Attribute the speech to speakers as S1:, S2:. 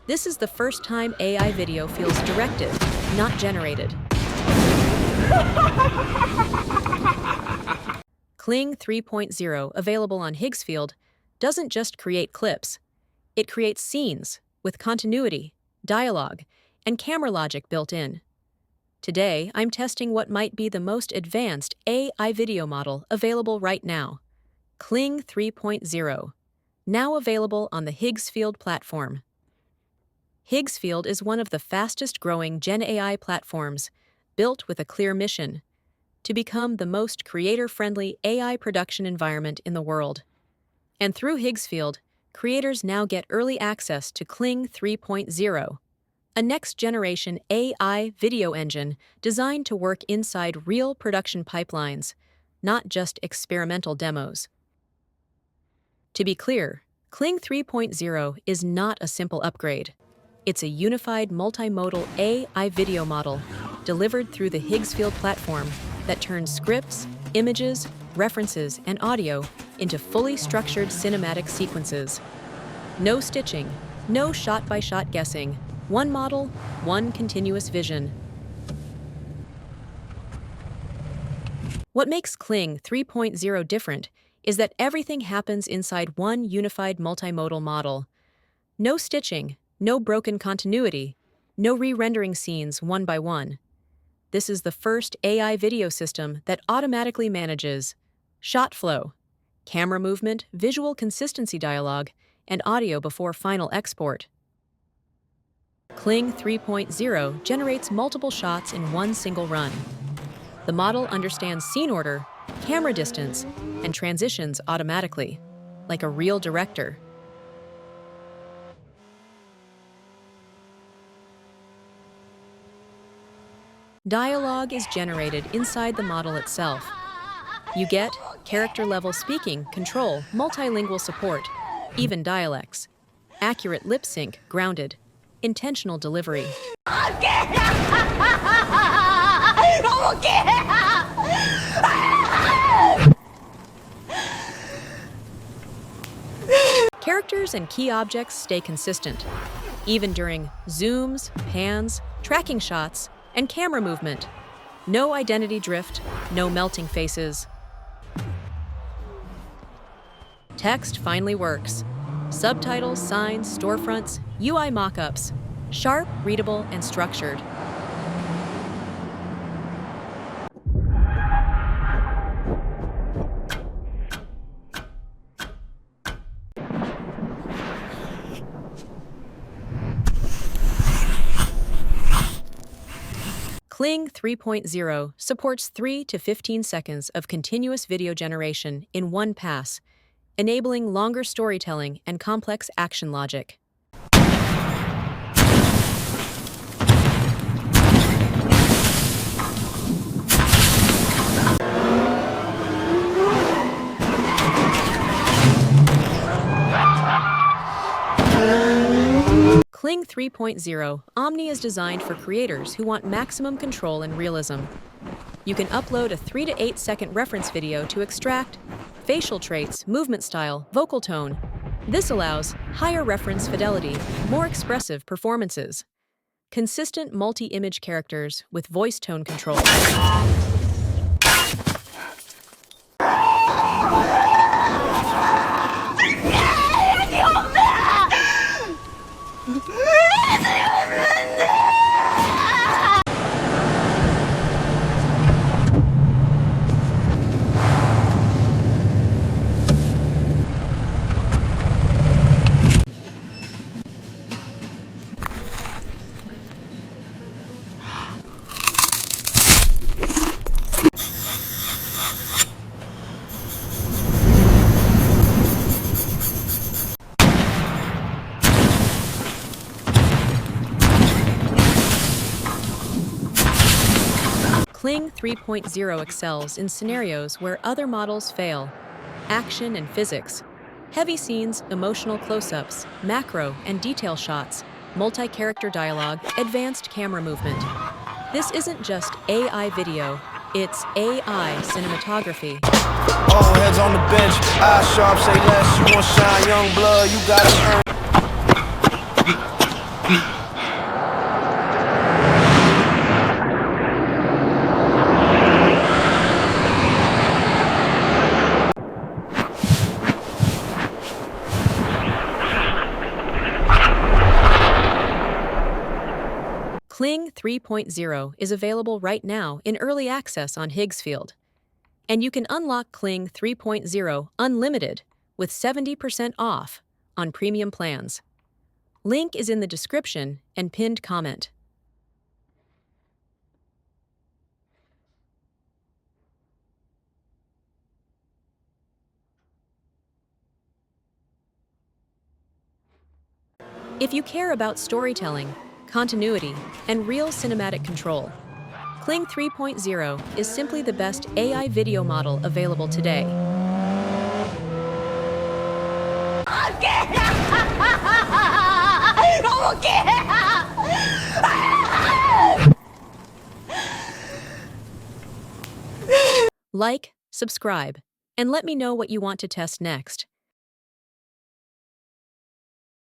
S1: This is the first time AI video feels directed, not generated. Kling 3.0, available on Higgsfield, doesn't just create clips. It creates scenes with continuity, dialogue, and camera logic built in. Today, I'm testing what might be the most advanced AI video model available right now, Kling 3.0, now available on the Higgsfield platform. Higgsfield is one of the fastest-growing Gen AI platforms, built with a clear mission: to become the most creator-friendly AI production environment in the world. And through Higgsfield, creators now get early access to Kling 3.0, a next-generation AI video engine designed to work inside real production pipelines, not just experimental demos. To be clear, Kling 3.0 is not a simple upgrade. It's a unified multimodal AI video model delivered through the Higgsfield platform that turns scripts, images, references, and audio into fully structured cinematic sequences. No stitching, no shot-by-shot guessing, one model, one continuous vision. What makes Kling 3.0 different is that everything happens inside one unified multimodal model. No stitching, no broken continuity, no re-rendering scenes one by one. This is the first AI video system that automatically manages shot flow, camera movement, visual consistency dialogue, and audio before final export. Kling 3.0 generates multiple shots in one single run. The model understands scene order, camera distance, and transitions automatically, like a real director. Dialogue is generated inside the model itself. You get character-level speaking, control, multilingual support, even dialects, accurate lip sync, grounded, intentional delivery. Characters and key objects stay consistent, even during zooms, pans, tracking shots, and camera movement. No identity drift, no melting faces. Text finally works. Subtitles, signs, storefronts, UI mockups. Sharp, readable, and structured. Kling 3.0 supports 3 to 15 seconds of continuous video generation in one pass, enabling longer storytelling and complex action logic. Kling 3.0 Omni is designed for creators who want maximum control and realism. You can upload a 3 to 8 second reference video to extract facial traits, movement style, vocal tone. This allows higher reference fidelity, more expressive performances, consistent multi-image characters with voice tone control. Kling 3.0 excels in scenarios where other models fail: action and physics, heavy scenes, emotional close-ups, macro and detail shots, multi-character dialogue, advanced camera movement. This isn't just AI video, it's AI cinematography.
S2: All heads on the bench, eyes sharp, say less. You want shine, young blood, you gotta earn.
S1: Kling 3.0 is available right now in early access on Higgsfield. And you can unlock Kling 3.0 Unlimited with 70% off on premium plans. Link is in the description and pinned comment. If you care about storytelling, continuity, and real cinematic control, Kling 3.0 is simply the best AI video model available today. Like, subscribe, and let me know what you want to test next.